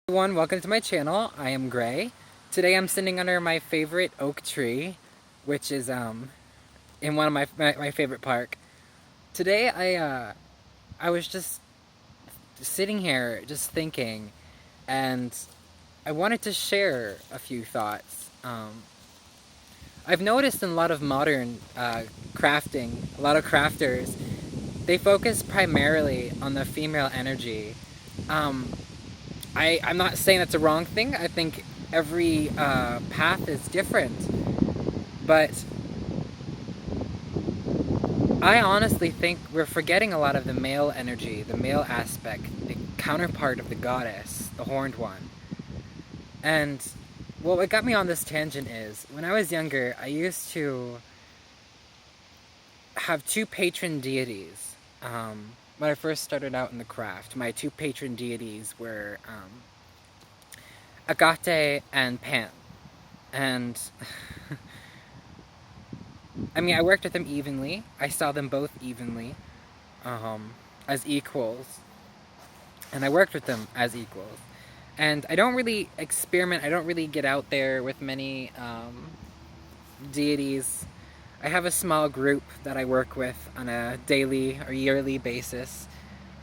Everyone, welcome to my channel. I am Gray. Today I'm sitting under my favorite oak tree, which is in one of my favorite park. Today I was just sitting here just thinking, and I wanted to share a few thoughts. I've noticed in a lot of modern crafting, a lot of crafters, they focus primarily on the female energy. Um, I'm not saying that's a wrong thing. I think every path is different. But I honestly think we're forgetting a lot of the male energy, the male aspect, the counterpart of the goddess, the horned one. And what got me on this tangent is, when I was younger, I used to have two patron deities. When I first started out in the craft, my two patron deities were Agate and Pan. And I mean, I worked with them evenly. I saw them both evenly, as equals. And I worked with them as equals. And I don't really experiment, I don't really get out there with many deities. I have a small group that I work with on a daily or yearly basis.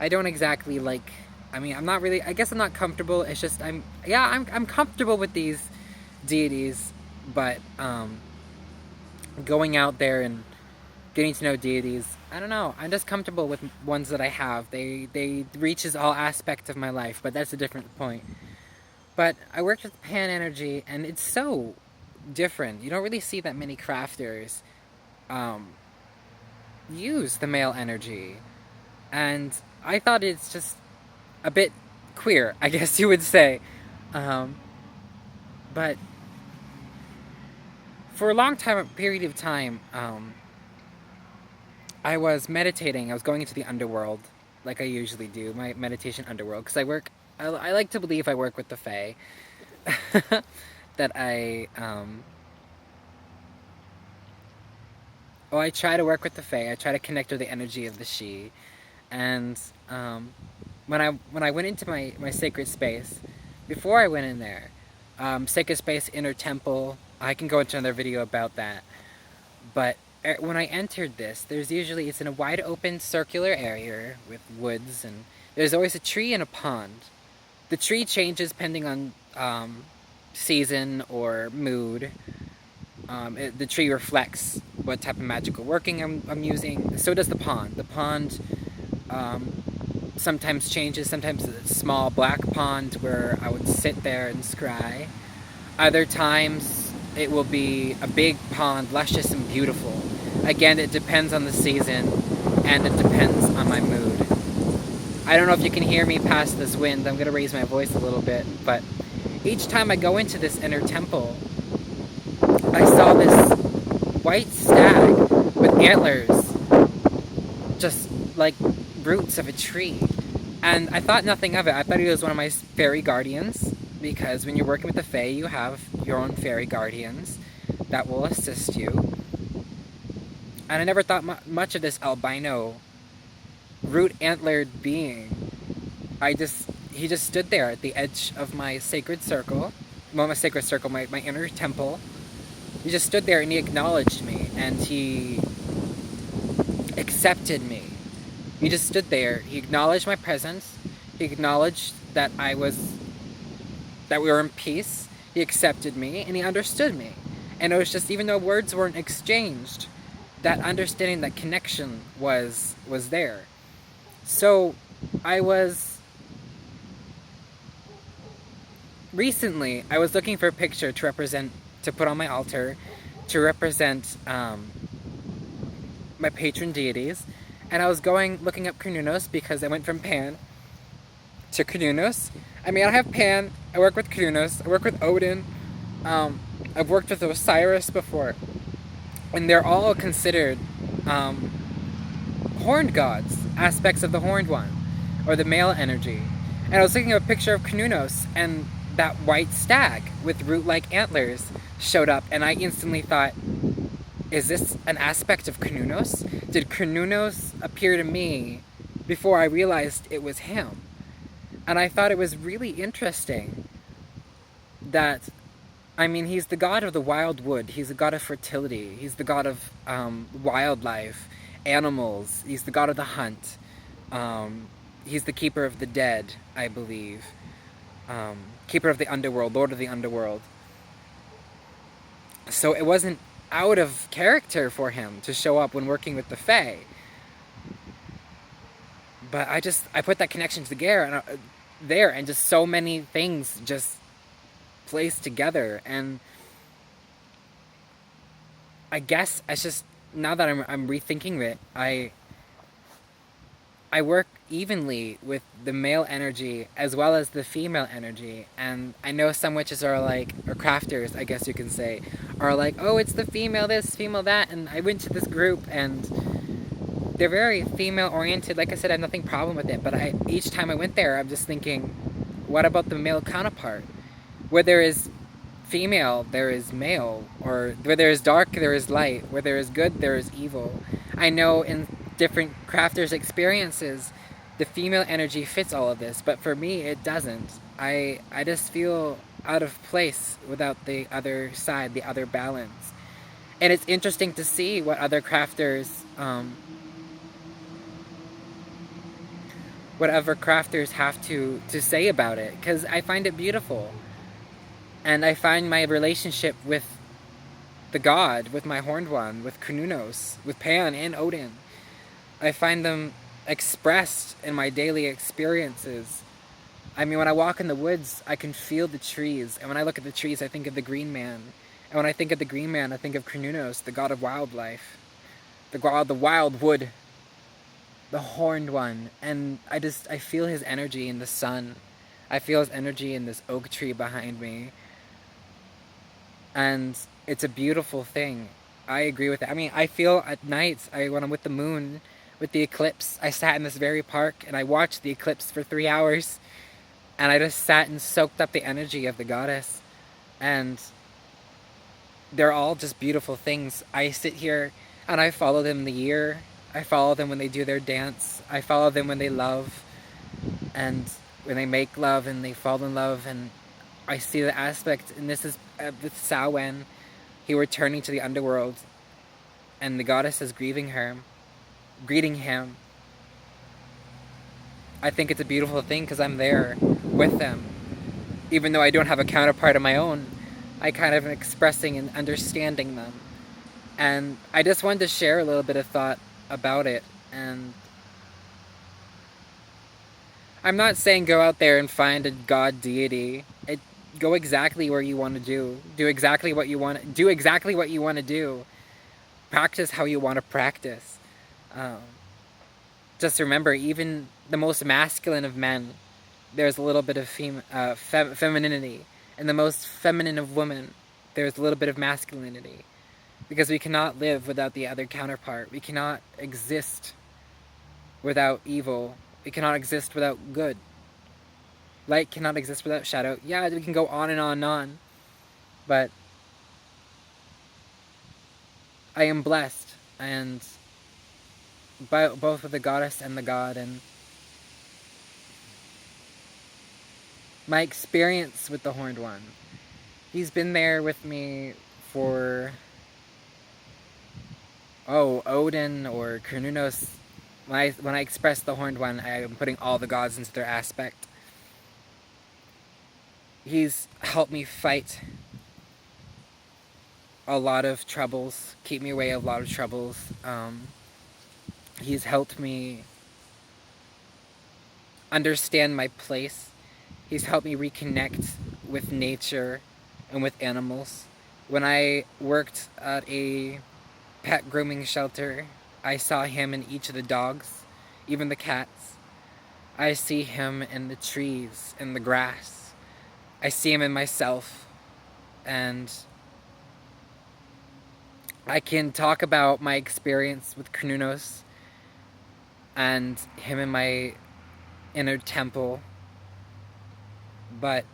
I don't exactly like, I mean, I'm not really, I guess I'm not comfortable. It's just, I'm comfortable with these deities, but going out there and getting to know deities, I don't know. I'm just comfortable with ones that I have. They reaches all aspects of my life, but that's a different point. But I worked with Pan Energy, and it's so different. You don't really see that many crafters use the male energy, and I thought it's just a bit queer, I guess you would say. But for a long time, a period of time, I was meditating. I was going into the underworld, like I usually do, my meditation underworld, because I like to believe I work with the Fae. that I try to work with the Fae. I try to connect with the energy of the She. And when I went into my sacred space, before I went in there, sacred space, inner temple, I can go into another video about that. But when I entered this, it's in a wide open circular area with woods, and there's always a tree and a pond. The tree changes depending on season or mood. The tree reflects what type of magical working I'm using. So does the pond. The pond sometimes changes. Sometimes it's a small black pond where I would sit there and scry. Other times it will be a big pond, luscious and beautiful. Again, it depends on the season, and it depends on my mood. I don't know if you can hear me past this wind. I'm going to raise my voice a little bit, but each time I go into this inner temple, I saw this white stag with antlers, just like roots of a tree. And I thought nothing of it. I thought he was one of my fairy guardians, because when you're working with the Fae, you have your own fairy guardians that will assist you. And I never thought much of this albino, root-antlered being. He just stood there at the edge of my sacred circle. Well, my sacred circle, my inner temple. He just stood there and he acknowledged me, and he accepted me. He just stood there. He acknowledged my presence. He acknowledged that we were in peace. He accepted me, and he understood me. And it was just, even though words weren't exchanged, that understanding, that connection was there. So recently I was looking for a picture to put on my altar to represent my patron deities, and I was looking up Cernunnos, because I went from Pan to Cernunnos. I mean, I have Pan, I work with Cernunnos, I work with Odin, I've worked with Osiris before, and they're all considered horned gods, aspects of the horned one, or the male energy. And I was looking at a picture of Cernunnos, and that white stag with root-like antlers showed up, and I instantly thought, is this an aspect of Cernunnos? Did Cernunnos appear to me before I realized it was him? And I thought it was really interesting that, I mean, he's the god of the wild wood. He's the god of fertility. He's the god of wildlife, animals. He's the god of the hunt. He's the keeper of the dead, I believe. Keeper of the underworld, lord of the underworld. So it wasn't out of character for him to show up when working with the Fae. But I put that connection together, and just so many things just placed together. And I guess it's just, now that I'm rethinking it, I work evenly with the male energy as well as the female energy. And I know some witches are like, or crafters, I guess you can say, are like, oh, it's the female this, female that. And I went to this group and they're very female oriented. Like I said, I have nothing problem with it. But each time I went there, I'm just thinking, what about the male counterpart? Where there is female, there is male. Or where there is dark, there is light. Where there is good, there is evil. I know in different crafters' experiences, the female energy fits all of this, but for me, it doesn't. I just feel out of place without the other side, the other balance. And it's interesting to see what other crafters, whatever crafters have to say about it, because I find it beautiful. And I find my relationship with the god, with my horned one, with Cernunnos, with Pan and Odin, I find them expressed in my daily experiences. I mean, when I walk in the woods, I can feel the trees. And when I look at the trees, I think of the Green Man. And when I think of the Green Man, I think of Cernunnos, the god of wildlife. The god of the wild wood. The horned one. And I feel his energy in the sun. I feel his energy in this oak tree behind me. And it's a beautiful thing. I agree with it. I mean, I feel at nights, when I'm with the moon, with the eclipse, I sat in this very park and I watched the eclipse for 3 hours, and I just sat and soaked up the energy of the goddess. And they're all just beautiful things. I sit here and I follow them the year. I follow them when they do their dance. I follow them when they love, and when they make love and they fall in love. And I see the aspect, and this is with Samhain. He returning to the underworld, and the goddess is greeting him. I think it's a beautiful thing because I'm there with them. Even though I don't have a counterpart of my own, I kind of am expressing and understanding them. And I just wanted to share a little bit of thought about it. And I'm not saying go out there and find a god deity. Go exactly where you want to do. Do exactly what you want to do. Practice how you want to practice. Just remember, even the most masculine of men, there's a little bit of femininity. And the most feminine of women, there's a little bit of masculinity. Because we cannot live without the other counterpart. We cannot exist without evil. We cannot exist without good. Light cannot exist without shadow. Yeah, we can go on and on and on. But I am blessed, and both with the goddess and the god, and my experience with the Horned One. He's been there with me for, Odin or Cernunnos. When I express the Horned One, I am putting all the gods into their aspect. He's helped me fight a lot of troubles, keep me away a lot of troubles. He's helped me understand my place. He's helped me reconnect with nature and with animals. When I worked at a pet grooming shelter, I saw him in each of the dogs, even the cats. I see him in the trees, in the grass. I see him in myself, and I can talk about my experience with Cernunnos and him in my inner temple. But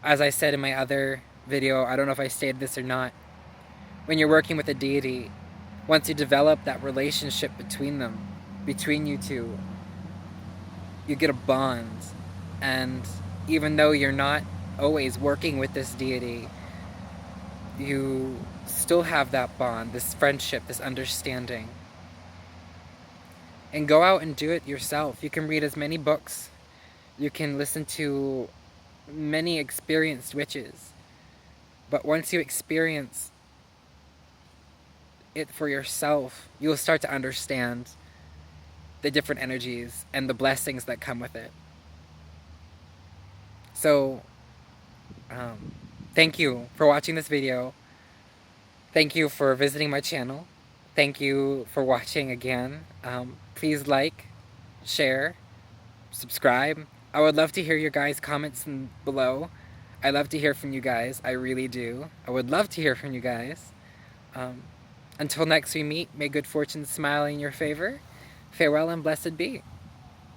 as I said in my other video, I don't know if I stated this or not, when you're working with a deity, once you develop that relationship between you two, you get a bond. And even though you're not always working with this deity, you still have that bond, this friendship, this understanding. And go out and do it yourself. You can read as many books. You can listen to many experienced witches. But once you experience it for yourself, you'll start to understand the different energies and the blessings that come with it. So, thank you for watching this video. Thank you for visiting my channel. Thank you for watching again. Please like, share, subscribe. I would love to hear your guys' comments below. I love to hear from you guys. I really do. I would love to hear from you guys. Until next we meet, may good fortune smile in your favor. Farewell and blessed be.